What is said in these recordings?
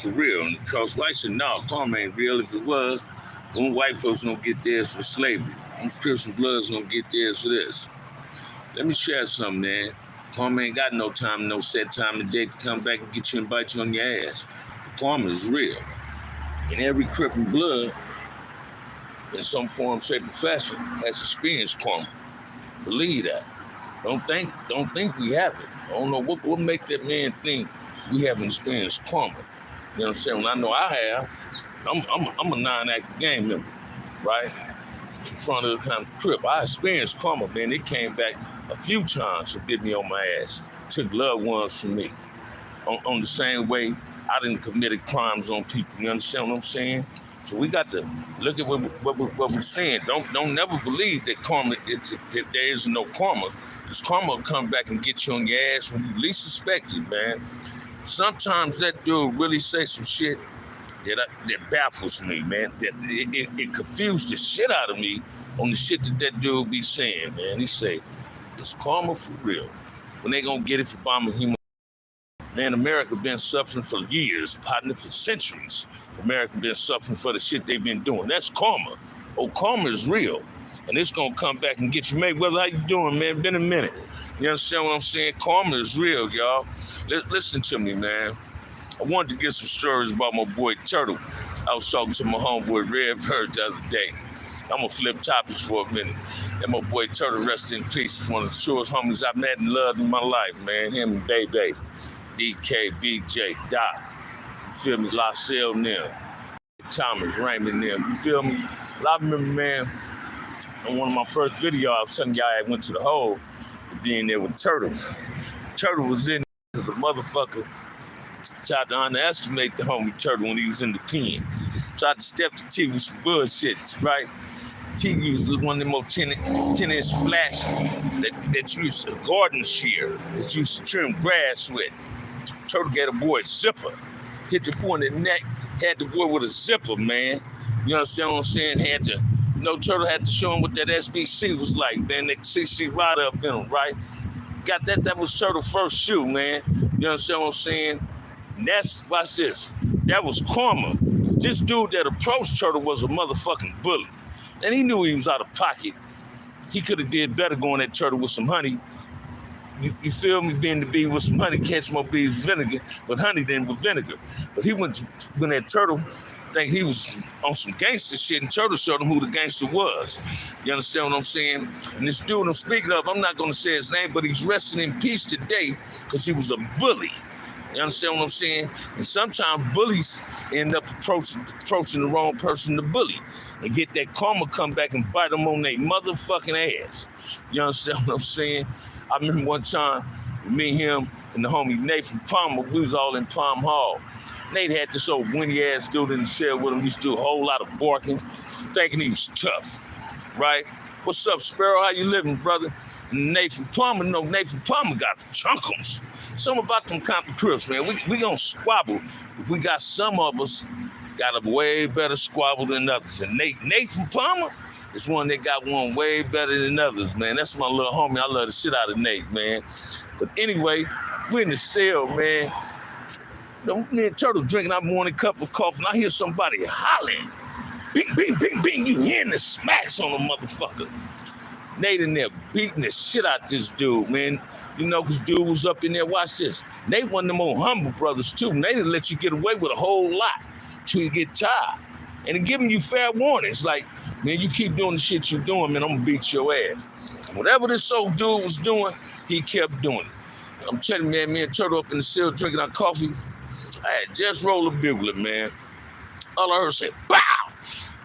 for real. And because white said, no, karma ain't real. If it was, when white folks don't get theirs for slavery, them Crips and Bloods don't get theirs for this. Let me share something, man. Karma ain't got no time, no set time of day to come back and get you and bite you on your ass. But karma is real. And every Crip and Blood, in some form, shape, or fashion, has experienced karma. Believe that. Don't think we haven't. I don't know what make that man think we haven't experienced karma. You know what I'm saying? When I know I have, I'm a non-active gang member, right? In front of the kind of Crip. I experienced karma, man. It came back a few times and bit me on my ass. Took loved ones from me. On the same way, I didn't committed crimes on people. You understand what I'm saying? So we got to look at what we're saying. Don't never believe that karma, that there is no karma, because karma will come back and get you on your ass when you least suspect it, man. Sometimes that dude really say some shit that baffles me, man. That it confused the shit out of me on the shit that dude be saying, man. He say, it's karma for real. When they gonna get it for bombing human? Man, America been suffering for years, partner, for centuries. America been suffering for the shit they've been doing. That's karma. Oh, karma is real. And it's gonna come back and get you. Mayweather, how you doing, man? Been a minute. You understand what I'm saying? Karma is real, y'all. Listen to me, man. I wanted to get some stories about my boy Turtle. I was talking to my homeboy Red Bird the other day. I'm gonna flip topics for a minute. And my boy Turtle, rest in peace, is one of the truest homies I've met and loved in my life, man. Him and Baby. DK, BJ, Doc, you feel me? LaSalle, them, Thomas, Raymond, them, you feel me? I remember, man, on one of my first videos, I was telling y'all I went to the hole, being there with Turtle. Turtle was in there as a motherfucker, tried to underestimate the homie Turtle when he was in the pen. Tried to step to T with some bullshit, right? T used one of them old 10-inch flash that used a garden shear that used to trim grass with. Turtle got a boy a zipper. Hit the boy in the neck, had the boy with a zipper, man. You understand what I'm saying? Turtle had to show him what that SBC was like, man. That CC right up in him, right? Got that was Turtle's first shoe, man. You understand what I'm saying? And watch this. That was karma. This dude that approached Turtle was a motherfucking bully. And he knew he was out of pocket. He could have did better going at Turtle with some honey. You feel me? Being the bee with some honey, catch more bees with vinegar, but honey than with vinegar. But he went at Turtle, think he was on some gangster shit, and Turtle showed him who the gangster was. You understand what I'm saying? And this dude I'm speaking of, I'm not gonna say his name, but he's resting in peace today because he was a bully. You understand what I'm saying? And sometimes bullies end up approaching the wrong person to bully and get that karma come back and bite them on their motherfucking ass. You understand what I'm saying? I remember one time, me, him, and the homie Nathan Palmer, we was all in Palm Hall. Nate had this old windy ass dude in the cell with him. He used to do a whole lot of barking, thinking he was tough, right? What's up, Sparrow? How you living, brother? And Nathan Palmer got the chunkums. Something about them Compton Crips, man. We gonna squabble. If we got some of us got a way better squabble than others. And Nathan Palmer is one that got one way better than others, man. That's my little homie. I love the shit out of Nate, man. But anyway, we're in the cell, man. Me and Turtle drinking our morning cup of coffee, and I hear somebody hollering. Bing, bing, bing, bing. You hearing the smacks on the motherfucker. Nate in there beating the shit out this dude, man. You know, because dude was up in there. Watch this. Nate one of them old humble brothers, too. Nate will let you get away with a whole lot till you get tired. And they're giving you fair warnings. Like, man, you keep doing the shit you're doing, man, I'm going to beat your ass. Whatever this old dude was doing, he kept doing it. I'm telling you, man, me and Turtle up in the cell drinking our coffee. I had just rolled a bugler, man. All I heard say, bow!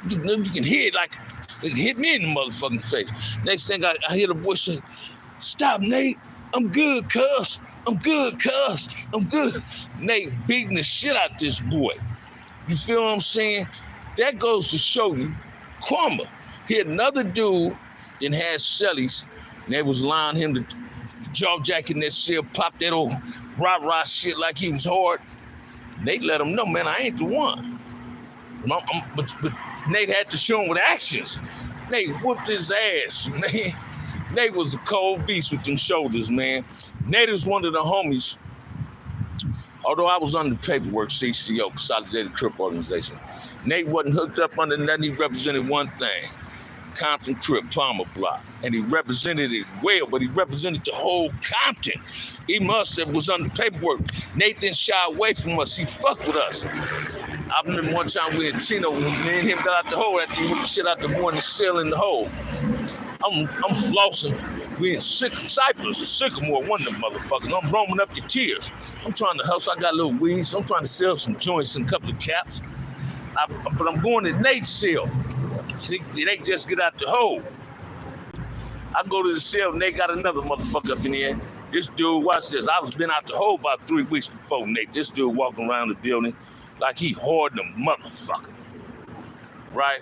You can hear it like it hit me in the motherfucking face. Next thing I hear the boy say, stop, Nate. I'm good, cuz. I'm good, cuz. I'm good. Nate beating the shit out this boy. You feel what I'm saying? That goes to show you karma. He had another dude that had cellies, and they was lying him to jaw jacking that shit, pop that old rah-rah shit like he was hard. Nate let him know, man, I ain't the one. But Nate had to show him with actions. Nate whooped his ass, man. Nate was a cold beast with them shoulders, man. Nate was one of the homies. Although I was under paperwork, CCO, Consolidated Crip Organization, Nate wasn't hooked up under nothing. He represented one thing, Compton Crip, Palmer Block. And he represented it well, but he represented the whole Compton. He must have was under paperwork. Nate didn't shy away from us. He fucked with us. I remember one time we in Chino, when me and him got out the hole after he whipped the shit out the boy in the cell in the hole. I'm flossing. We in Cypress or Sycamore, one of them motherfuckers. I'm roaming up your tears. I'm trying to hustle. I got a little weeds. I'm trying to sell some joints and a couple of caps. But I'm going to Nate's cell. See, Nate just get out the hole. I go to the cell, Nate got another motherfucker up in there. This dude, watch this. I was been out the hole about 3 weeks before Nate. This dude walking around the building like he hoarding a motherfucker. Right?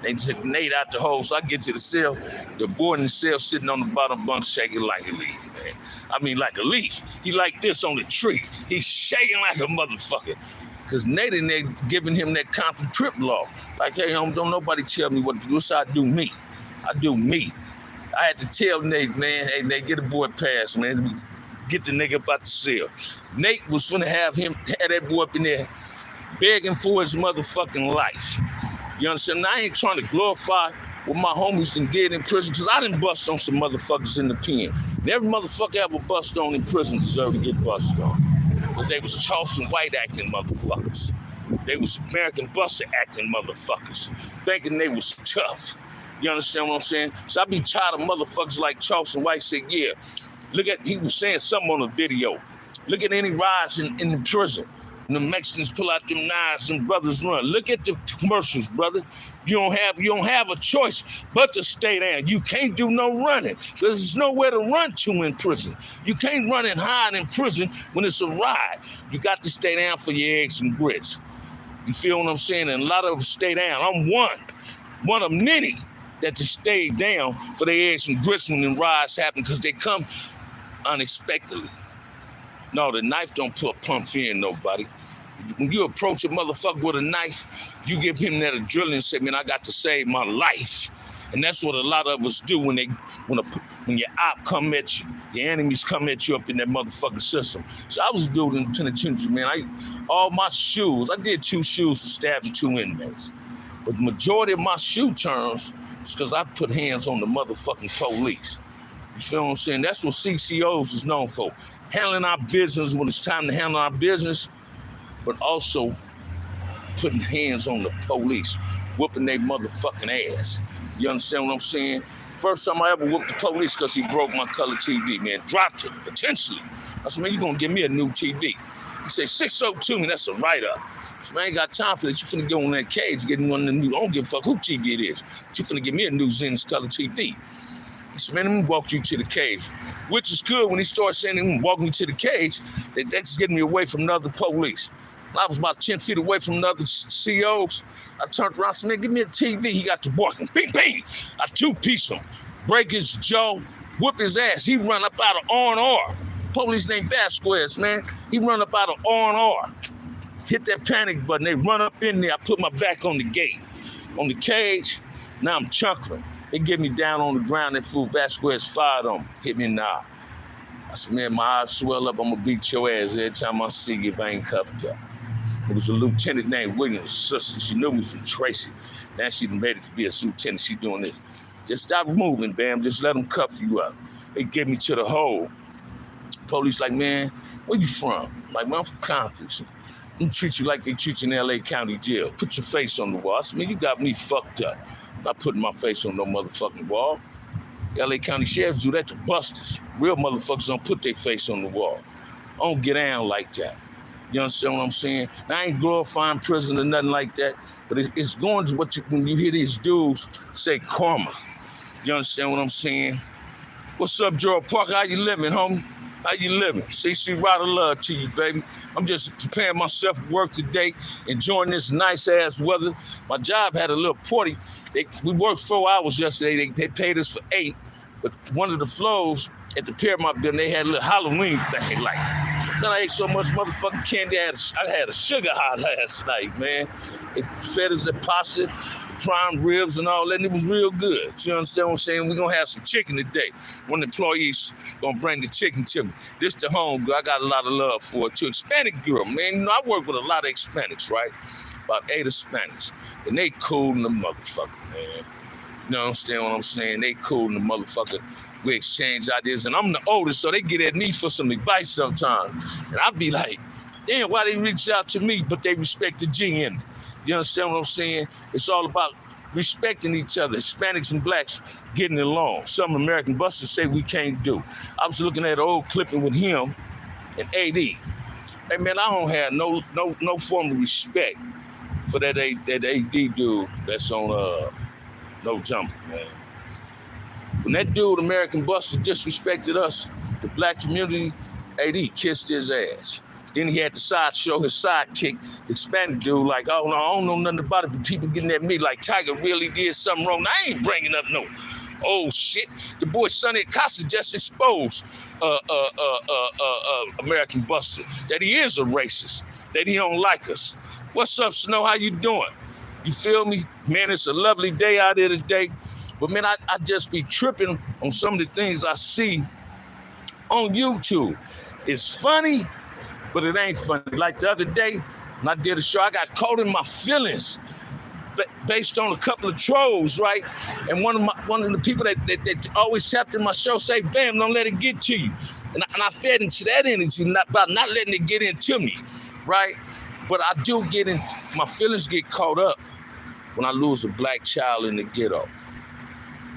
They took Nate out the hole, so I get to the cell. The boy in the cell sitting on the bottom bunk shaking like a leaf, man. I mean, like a leaf. He like this on the tree. He's shaking like a motherfucker. Because Nate in there giving him that Compton Crip law. Like, hey, don't nobody tell me what to do. This how I do me. I do me. I had to tell Nate, man, hey, Nate, get a boy pass, man. Get the nigga up out the cell. Nate was finna have that boy up in there begging for his motherfucking life. You understand? Now, I ain't trying to glorify what my homies done did in prison, because I done bust on some motherfuckers in the pen. And every motherfucker ever bust on in prison deserved to get busted on. Because they was Charleston White acting motherfuckers. They was American Busta acting motherfuckers, thinking they was tough. You understand what I'm saying? So I be tired of motherfuckers like Charleston White say, yeah, look at, he was saying something on the video. Look at any riots in the prison. And the Mexicans pull out them knives and brothers run. Look at the commercials, brother. You don't have a choice but to stay down. You can't do no running. There's nowhere to run to in prison. You can't run and hide in prison when it's a riot. You got to stay down for your eggs and grits. You feel what I'm saying? And a lot of us stay down. I'm one of many that just stay down for their eggs and grits when the riots happen, because they come unexpectedly. No, the knife don't put pump fear in nobody. When you approach a motherfucker with a knife, you give him that adrenaline and say, man, I got to save my life. And that's what a lot of us do when your op come at you, your enemies come at you up in that motherfucking system. So I was a dude in the penitentiary, man. All my shoes, I did 2 shoes for stabbing 2 inmates. But the majority of my shoe terms is because I put hands on the motherfucking police. You feel what I'm saying? That's what CCOs is known for. Handling our business when it's time to handle our business, but also putting hands on the police, whooping their motherfucking ass. You understand what I'm saying? First time I ever whooped the police because he broke my color TV, man. Dropped it, potentially. I said, man, you gonna give me a new TV. He said, 602, man, that's a write-up. I said, man, I ain't got time for that. You finna go in that cage, getting one of the new, I don't give a fuck who TV it is. But you finna give me a new Zen's color TV. He said, man, let me walk you to the cage. Which is good when he starts saying, let me walk me to the cage, that's getting me away from the other police. I was about 10 feet away from the other COs. I turned around and said, man, give me a TV. He got to barking. Bing, bing. I 2-piece him. Break his jaw, whip his ass. He run up out of R&R. Police named Vasquez, man. He run up out of R&R. Hit that panic button. They run up in there. I put my back on the gate. On the cage, now I'm chuckling. They get me down on the ground. That fool Vasquez fired on me. Hit me in the eye. I said, man, my eyes swell up. I'm going to beat your ass every time I see you if I ain't cuffed up. It was a lieutenant named Williams' sister. She knew me from Tracy. Now she made it to be a lieutenant. She doing this. Just stop moving, Bam. Just let them cuff you up. They get me to the hole. Police like, man, where you from? Like, man, I'm from Compton. They treat you like they treat you in L.A. County Jail. Put your face on the wall. I said, man, you got me fucked up. I'm not putting my face on no motherfucking wall. L.A. County sheriffs do that to busters. Real motherfuckers don't put their face on the wall. I don't get down like that. You understand what I'm saying? Now, I ain't glorifying prison or nothing like that, but it's going to when you hear these dudes say karma. You understand what I'm saying? What's up, Gerald Parker? How you living, homie? How you living? CC Rider love to you, baby. I'm just preparing myself for work today, enjoying this nice-ass weather. My job had a little party. We worked 4 hours yesterday. They paid us for 8, but one of the floors at the Paramount building, they had a little Halloween thing, like, then I ate so much motherfucking candy, I had a sugar high last night, man. It fed us the pasta, prime ribs and all that, and it was real good. You understand what I'm saying? We're going to have some chicken today. One of the employees going to bring the chicken to me. This the home girl. I got a lot of love for it, too. Hispanic girl, man. You know, I work with a lot of Hispanics, right? About 8 Hispanics. And they cool in the motherfucker, man. You know, understand what I'm saying? They cool in the motherfucker. We exchange ideas, and I'm the oldest, so they get at me for some advice sometimes. And I be like, damn, why they reach out to me, but they respect the G in it. You understand what I'm saying? It's all about respecting each other. Hispanics and blacks getting along. Some American Busta say we can't do. I was looking at an old clipping with him and AD. Hey man, I don't have no form of respect for that AD dude that's on No Jumper, man. When that dude, American Busta, disrespected us, the black community, AD kissed his ass. Then he had to show his sidekick, the Hispanic dude, like, oh, no, I don't know nothing about it, but people getting at me like Tiger really did something wrong. Now, I ain't bringing up no old shit. The boy Sonny Acosta just exposed American Busta, that he is a racist, that he don't like us. What's up, Snow? How you doing? You feel me? Man, it's a lovely day out there today. But man, I just be tripping on some of the things I see on YouTube. It's funny, but it ain't funny. Like the other day, when I did a show, I got caught in my feelings based on a couple of trolls, right? And one of the people that always tapped in my show say, "Bam, don't let it get to you." And I fed into that energy by not letting it get into me, right? But I do my feelings get caught up when I lose a black child in the ghetto.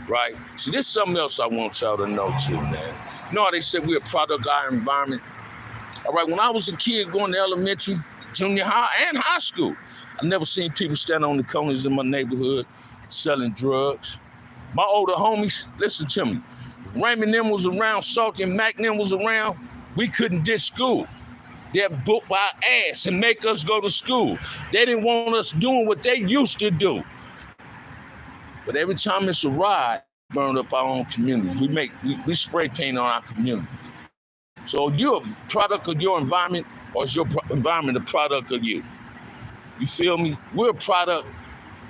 Right? See, this is something else I want y'all to know too, man. You know how they say we're a product of our environment? All right, when I was a kid going to elementary, junior high, and high school, I never seen people stand on the corners in my neighborhood selling drugs. My older homies, listen to me. If Raymond them was around, Salty and Mac them was around, we couldn't ditch school. They'd book our ass and make us go to school. They didn't want us doing what they used to do. But every time it's a ride, we burn up our own communities. We spray paint on our communities. So you're a product of your environment, or is your environment a product of you? You feel me? We're a product.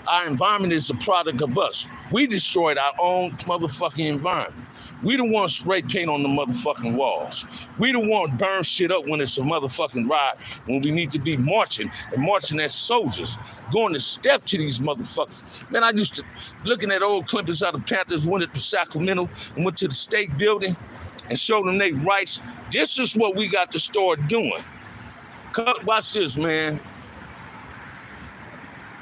Our environment is a product of us. We destroyed our own motherfucking environment. We the ones spray paint on the motherfucking walls. We the ones burn shit up when it's a motherfucking ride, when we need to be marching as soldiers, going to step to these motherfuckers. Man, I used to, looking at old clippings how the Panthers went to Sacramento and went to the state building and showed them their rights. This is what we got to start doing. Watch this, man.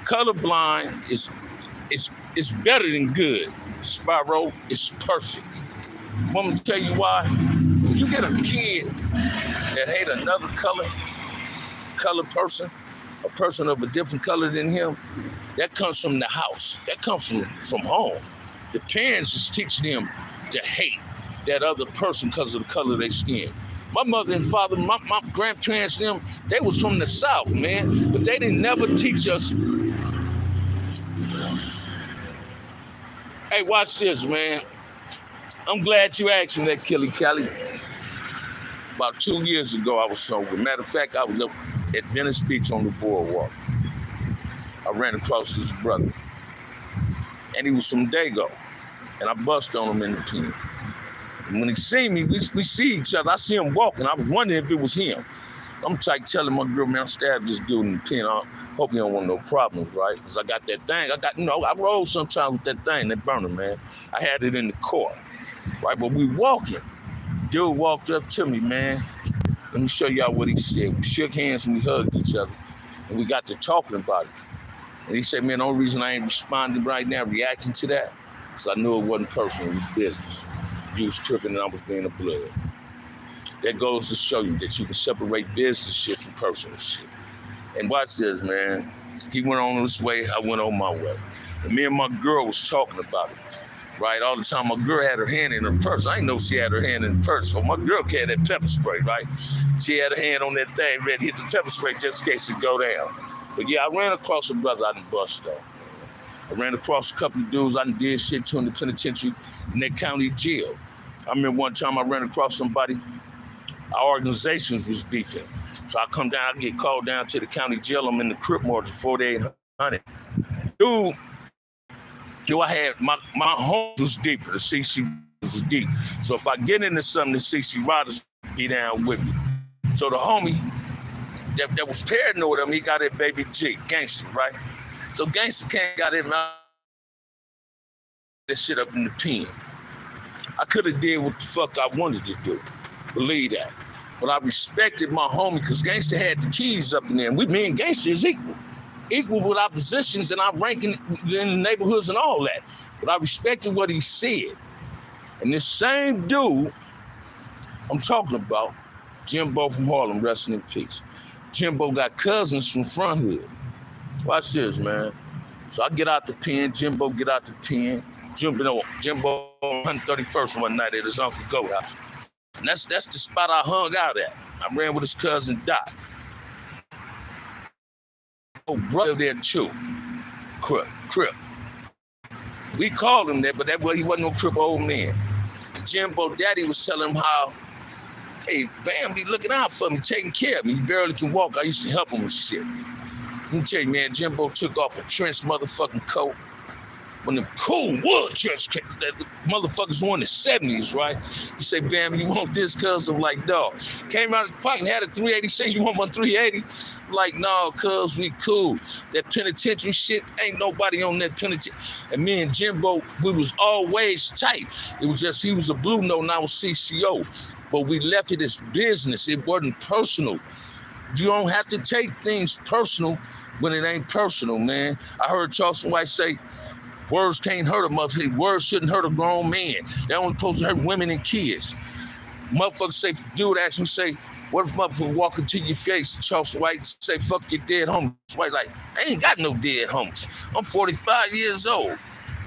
Colorblind is better than good. Spyro is perfect. Want me to tell you why? If you get a kid that hate another colored person, a person of a different color than him, that comes from the house. That comes from home. The parents is teaching them to hate that other person because of the color of their skin. My mother and father, my grandparents, them, they was from the South, man. But they didn't never teach us. Hey, watch this, man. I'm glad you asked me that, Kelly. About 2 years ago, I was sober. Matter of fact, I was up at Venice Beach on the boardwalk. I ran across his brother. And he was from Dago. And I bust on him in the pen. And when he see me, we see each other. I see him walking. I was wondering if it was him. I'm like telling my girl, man, I stabbed this dude in the pen. I hope you don't want no problems, right? Because I got that thing. I roll sometimes with that thing, that burner, man. I had it in the car, right? But we walking. Dude walked up to me, man. Let me show y'all what he said. We shook hands and we hugged each other. And we got to talking about it. And he said, man, the only reason I ain't responding right now, reacting to that, is I knew it wasn't personal, it was business. You was tripping and I was being a blood. That goes to show you that you can separate business shit from personal shit. And watch this, man. He went on his way, I went on my way. And me and my girl was talking about it, right? All the time, my girl had her hand in her purse. I didn't know she had her hand in the purse. So my girl carried that pepper spray, right? She had her hand on that thing, ready to hit the pepper spray just in case it go down. But yeah, I ran across a brother I done bust though. I ran across a couple of dudes I done did shit to in the penitentiary in that county jail. I remember one time I ran across somebody, our organizations was beefing. So I come down, I get called down to the county jail. I'm in the Crip March, 4800. Dude So I had my home was deeper. The CC was deep. So if I get into something, the CC riders be down with me. So the homie that was paranoid of him, he got that baby G, Gangster, right? So Gangster got him out that shit up in the pen. I could have did what the fuck I wanted to do. Believe that. But I respected my homie because Gangster had the keys up in there. And me and Gangster is equal. Equal with our positions and our ranking in the neighborhoods and all that. But I respected what he said. And this same dude I'm talking about, Jimbo from Harlem, resting in peace. Jimbo got cousins from Front Hood. Watch this, man. So I get out the pen, Jimbo get out the pen. Jimbo 131st one night at his Uncle Goat house. And that's the spot I hung out at. I ran with his cousin Doc. Oh, brother there too. Crip. We called him that, but that he wasn't no crip old man. And Jimbo daddy was telling him how, hey, Bam be looking out for me, taking care of me. He barely can walk. I used to help him with shit. Let me tell you, man, Jimbo took off a trench motherfucking coat. When the cool wood trench that the motherfuckers were in the 70s, right? He said, Bam, you want this? Cuz I'm like, dog. Came out of his pocket and had a 380. Say, you want my 380? I'm like, no, cuz we cool. That penitentiary shit, ain't nobody on that penitentiary. And me and Jimbo, we was always tight. It was just, he was a blue note and I was CCO. But we left it as business. It wasn't personal. You don't have to take things personal when it ain't personal, man. I heard Charleston White say, words can't hurt a motherfucker. Words shouldn't hurt a grown man. They're only supposed to hurt women and kids. Motherfuckers say, dude actually say, what if motherfucker walk into your face, Charleston White say, fuck your dead homies? White like, I ain't got no dead homies. I'm 45 years old,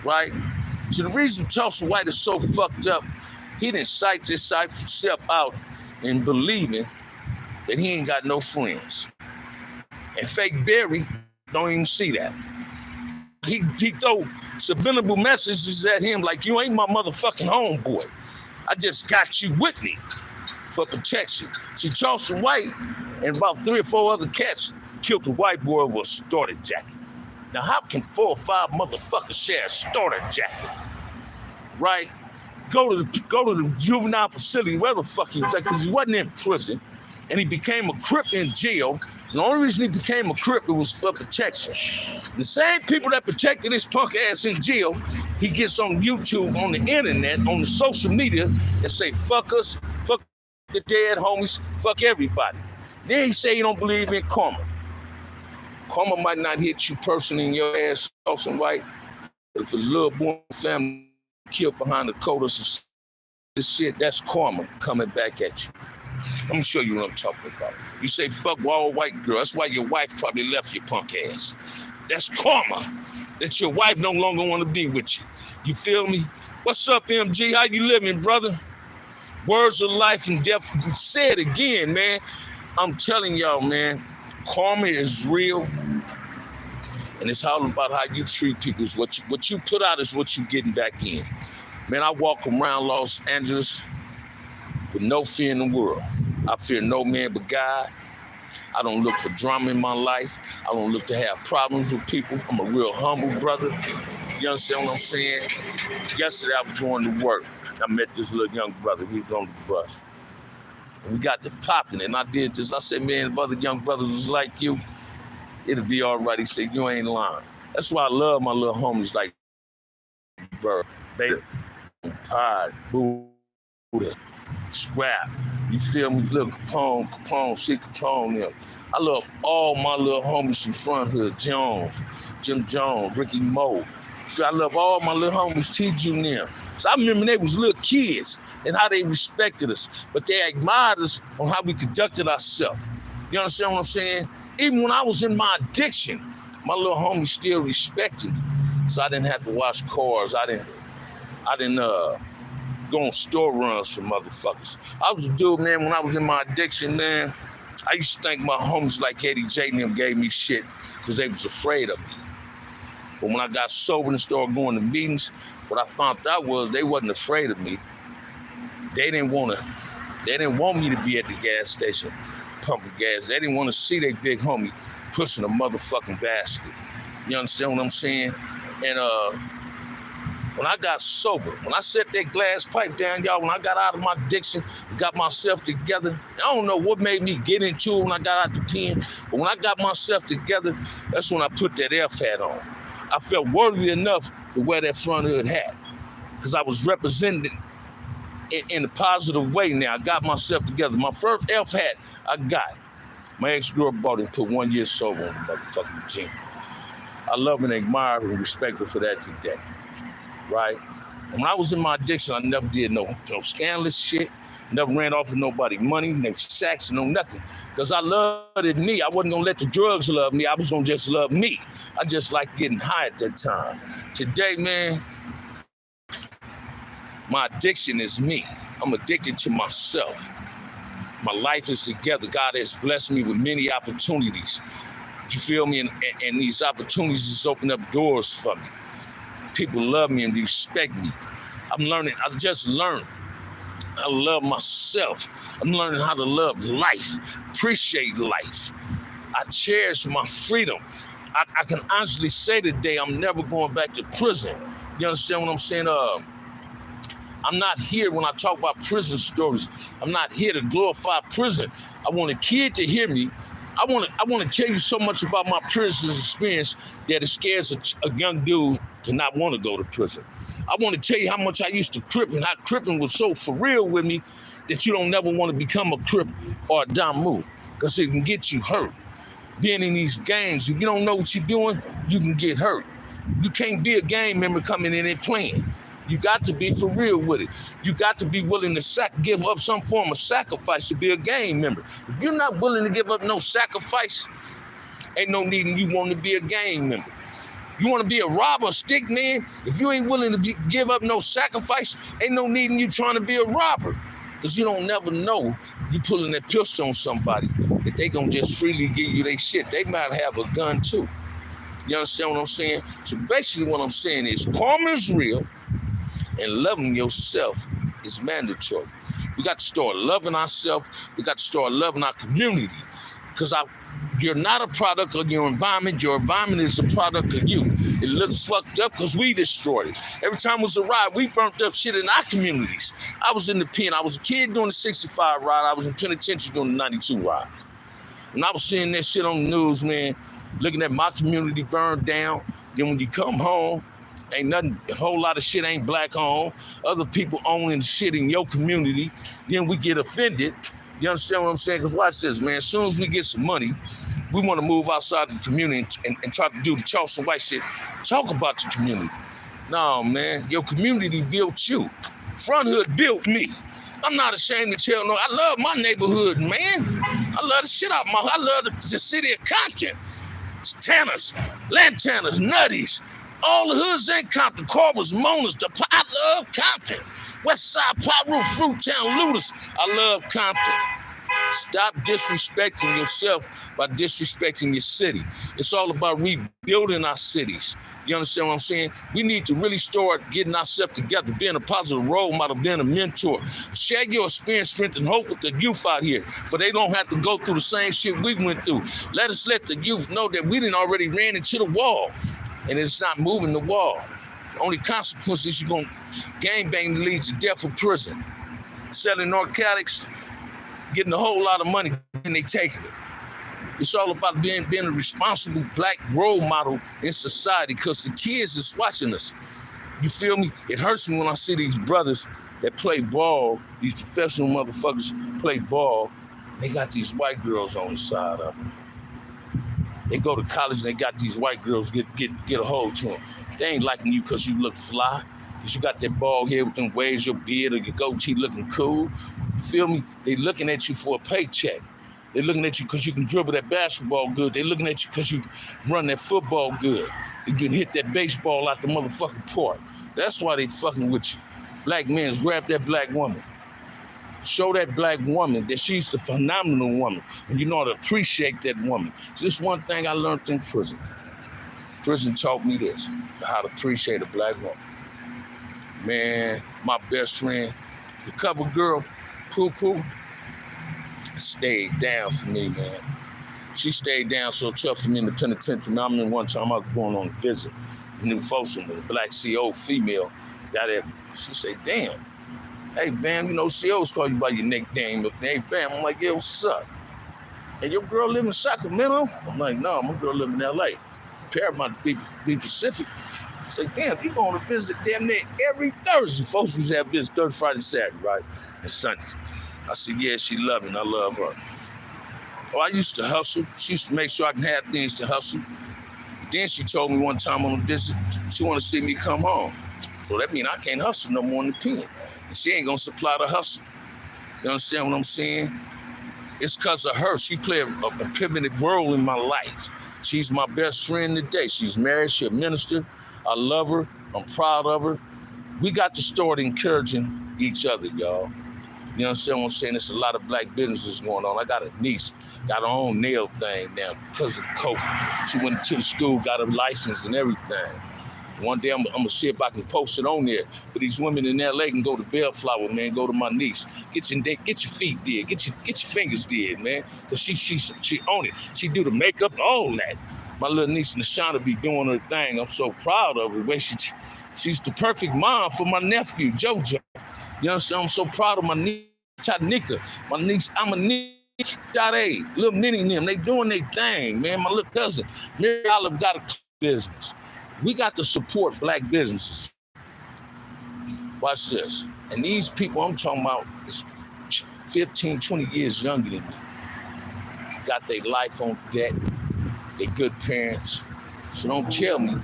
right? So the reason Charleston White is so fucked up, he didn't psych himself out in believing that he ain't got no friends. And Fake Berry don't even see that. He throw subliminal messages at him like, you ain't my motherfucking homeboy. I just got you with me for protection. See, Charleston White and about 3 or 4 other cats killed a white boy over a starter jacket. Now, how can 4 or 5 motherfuckers share a starter jacket? Right? Go to the juvenile facility, where the fuck he was at, because he wasn't in prison, and he became a Crip in jail. The only reason he became a Crip, it was for protection. The same people that protected his punk ass in jail, he gets on YouTube, on the internet, on the social media, and say, fuck us, fuck the dead homies, fuck everybody. Then he say he don't believe in karma. Karma might not hit you personally in your ass, Charleston White, but if his little boy family killed behind the coat of this shit, that's karma coming back at you. Let me show you what I'm talking about. You say, fuck all white girl. That's why your wife probably left your punk ass. That's karma. That your wife no longer want to be with you. You feel me? What's up, MG? How you living, brother? Words of life and death. Say it again, man. I'm telling y'all, man, karma is real. And it's all about how you treat people. What you put out is what you getting back in. Man, I walk around Los Angeles with no fear in the world. I fear no man but God. I don't look for drama in my life. I don't look to have problems with people. I'm a real humble brother. You understand what I'm saying? Yesterday I was going to work. I met this little young brother. He was on the bus. And we got to popping, and I did this. I said, man, if other young brothers was like you, it'll be all right. He said, you ain't lying. That's why I love my little homies like Bird, Bader, Pod, Buddha, Scrap. You feel me? Look, Capone, see Capone, them. I love all my little homies from Front Hood, Jim Jones, Ricky Moe. So I love all my little homies, T.J. and them. So I remember they was little kids and how they respected us, but they admired us on how we conducted ourselves. You understand what I'm saying? Even when I was in my addiction, my little homies still respected me. So I didn't have to wash cars. I didn't go on store runs for motherfuckers. I was a dude, man, when I was in my addiction, man, I used to think my homies like Eddie J and them gave me shit because they was afraid of me. But when I got sober and started going to meetings, what I found out was they wasn't afraid of me. They didn't want me to be at the gas station pumping gas. They didn't want to see their big homie pushing a motherfucking basket. You understand what I'm saying? And when I got sober, when I set that glass pipe down, y'all, when I got out of my addiction, got myself together, I don't know what made me get into it when I got out the pen, but when I got myself together, that's when I put that F hat on. I felt worthy enough to wear that front hood hat because I was represented in a positive way now. I got myself together. My first F hat I got, my ex-girl bought it and put 1 year sober on the motherfucking gym. I love and admire and respect her for that today, right? When I was in my addiction, I never did no scandalous shit, never ran off with nobody money, no sacks, no nothing. Because I loved it me. I wasn't gonna let the drugs love me. I was gonna just love me. I just liked getting high at that time. Today, man, my addiction is me. I'm addicted to myself. My life is together. God has blessed me with many opportunities. You feel me? And these opportunities just open up doors for me. People love me and respect me. I'm learning. I just learned how to love myself. I'm learning how to love life, appreciate life. I cherish my freedom. I can honestly say today I'm never going back to prison. You understand what I'm saying? I'm not here when I talk about prison stories. I'm not here to glorify prison. I want a kid to hear me. I want to tell you so much about my prison experience that it scares a young dude to not want to go to prison. I want to tell you how much I used to crip and how cripping was so for real with me that you don't never want to become a crip or a damu because it can get you hurt. Being in these gangs, if you don't know what you're doing, you can get hurt. You can't be a gang member coming in and playing. You got to be for real with it. You got to be willing to give up some form of sacrifice to be a gang member. If you're not willing to give up no sacrifice, ain't no need in you wanting to be a gang member. You want to be a robber, stick man? If you ain't willing to give up no sacrifice, ain't no need in you trying to be a robber. Because you don't never know you pulling that pistol on somebody that they gonna just freely give you their shit. They might have a gun too. You understand what I'm saying? So basically what I'm saying is karma is real. And loving yourself is mandatory. We got to start loving ourselves. We got to start loving our community. Because you're not a product of your environment. Your environment is a product of you. It looks fucked up because we destroyed it. Every time it was a ride, we burnt up shit in our communities. I was in the pen. I was a kid doing the 65 ride. I was in penitentiary doing the 92 ride. And I was seeing that shit on the news, man, looking at my community burned down. Then when you come home, ain't nothing, a whole lot of shit ain't black owned. Other people owning shit in your community. Then we get offended. You understand what I'm saying? Because watch this, man. As soon as we get some money, we want to move outside the community and try to do the Charleston white shit. Talk about the community. No, man. Your community built you. Front Hood built me. I'm not ashamed to tell no. I love my neighborhood, man. I love the shit out of I love the city of Compton. It's Tanners, Lantanas, Nutties. All the hoods in Compton, Carvers, Monas, I love Compton. West Side, Pyro, Fruittown, Ludus, I love Compton. Stop disrespecting yourself by disrespecting your city. It's all about rebuilding our cities. You understand what I'm saying? We need to really start getting ourselves together, being a positive role model, being a mentor. Share your experience, strength, and hope with the youth out here, for they don't have to go through the same shit we went through. Let the youth know that we done already ran into the wall. And it's not moving the wall. The only consequence is you're going to gangbang that leads to death or prison. Selling narcotics, getting a whole lot of money, and they taking it. It's all about being a responsible black role model in society because the kids is watching us. You feel me? It hurts me when I see these brothers that play ball, these professional motherfuckers play ball, they got these white girls on the side of them. They go to college and they got these white girls get a hold to them. They ain't liking you because you look fly, because you got that bald head with them waves, your beard or your goatee looking cool. You feel me? They looking at you for a paycheck. They looking at you because you can dribble that basketball good. They looking at you because you run that football good. You can hit that baseball out the motherfucking park. That's why they fucking with you. Black men, grab that black woman. Show that black woman that she's the phenomenal woman, and you know how to appreciate that woman. So this one thing I learned in prison. Prison taught me this, how to appreciate a black woman. Man, my best friend, the cover girl, Poo Poo, stayed down for me, man. She stayed down so tough for me in the penitentiary. I mean, one time I was going on a visit. New Folsom, the black CO female, got at me. She said, damn, hey, Bam, you know, COs call you by your nickname. Hey, Bam, I'm like, yeah, what's up? And your girl live in Sacramento? I'm like, no, my girl live in LA. Paramount to be Pacific. I say, damn, you going to visit damn near every Thursday. Folks used to have visits Thursday, Friday, Saturday, right? And Sunday. I said, yeah, she love me and I love her. Oh, I used to hustle. She used to make sure I can have things to hustle. Then she told me one time on a visit, she want to see me come home. So that means I can't hustle no more in the pen. And she ain't going to supply the hustle. You understand what I'm saying? It's because of her. She played a pivotal role in my life. She's my best friend today. She's married. She's a minister. I love her. I'm proud of her. We got to start encouraging each other, y'all. You understand what I'm saying? There's a lot of black businesses going on. I got a niece, got her own nail thing now because of COVID. She went to the school, got her license and everything. One day I'm gonna see if I can post it on there. But these women in LA can go to Bellflower, man. Go to my niece. Get your feet did. Get your fingers did, man. Cause she own it. She do the makeup, all that. My little niece Nashana be doing her thing. I'm so proud of her. The way she's the perfect mom for my nephew JoJo. You understand? I'm so proud of my niece Tanika. My niece Amanika. Sade, little Minnie and them, they doing their thing, man. My little cousin, Mary Olive got a business. We got to support black businesses. Watch this. And these people I'm talking about is 15, 20 years younger than me. Got their life on deck. They good parents. So don't tell me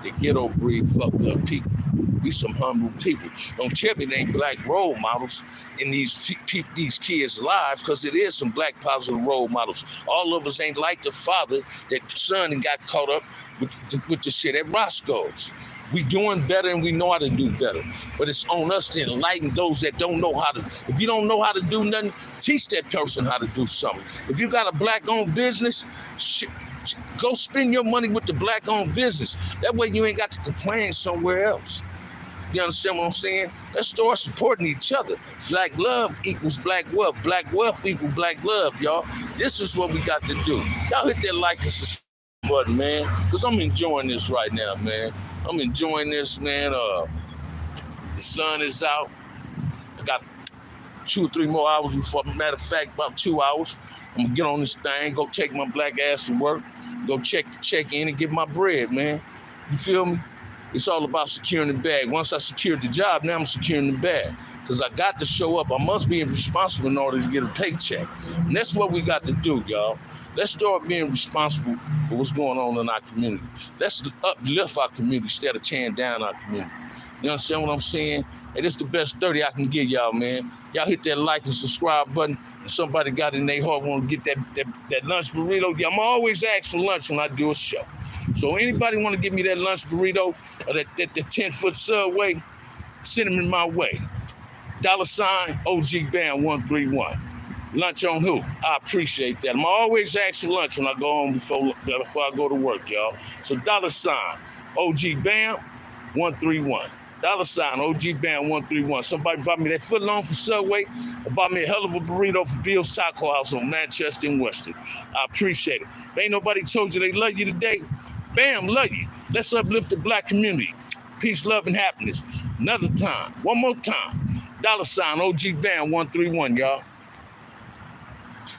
they ghetto breed fucked up people. We some humble people. Don't tell me they ain't black role models in these kids' lives, because it is some black positive role models. All of us ain't like the father that son and got caught up with the shit at Roscoe's. We doing better and we know how to do better. But it's on us to enlighten those that don't know how to. If you don't know how to do nothing, teach that person how to do something. If you got a black-owned business, go spend your money with the black-owned business. That way you ain't got to complain somewhere else. You understand what I'm saying? Let's start supporting each other. Black love equals black wealth. Black wealth equals black love, y'all. This is what we got to do. Y'all hit that like and subscribe button, man, because I'm enjoying this right now, man. I'm enjoying this, man. The sun is out. I got 2 or 3 more hours before. Matter of fact, about 2 hours. I'm gonna get on this thing, go take my black ass to work, go check in and get my bread, man. You feel me? It's all about securing the bag. Once I secured the job, now I'm securing the bag. Because I got to show up. I must be responsible in order to get a paycheck. And that's what we got to do, y'all. Let's start being responsible for what's going on in our community. Let's uplift our community instead of tearing down our community. You understand what I'm saying? And it's the best 30 I can give y'all, man. Y'all hit that like and subscribe button. If somebody got in their heart want to get that lunch burrito, I'm always ask for lunch when I do a show. So anybody want to give me that lunch burrito or that 10-foot Subway, send them in my way. $ OG Band 131. Lunch on who? I appreciate that. I'm always ask for lunch when I go home before I go to work, y'all. So $ OG Band 131. $ OG Band 131. Somebody bought me that foot long from Subway or bought me a hell of a burrito from Bill's Taco House on Manchester and Western. I appreciate it. If ain't nobody told you they love you today, bam, love you. Let's uplift the black community. Peace, love, and happiness. Another time. One more time. $ OG Band 131, y'all.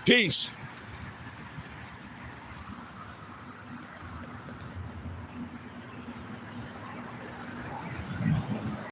Peace.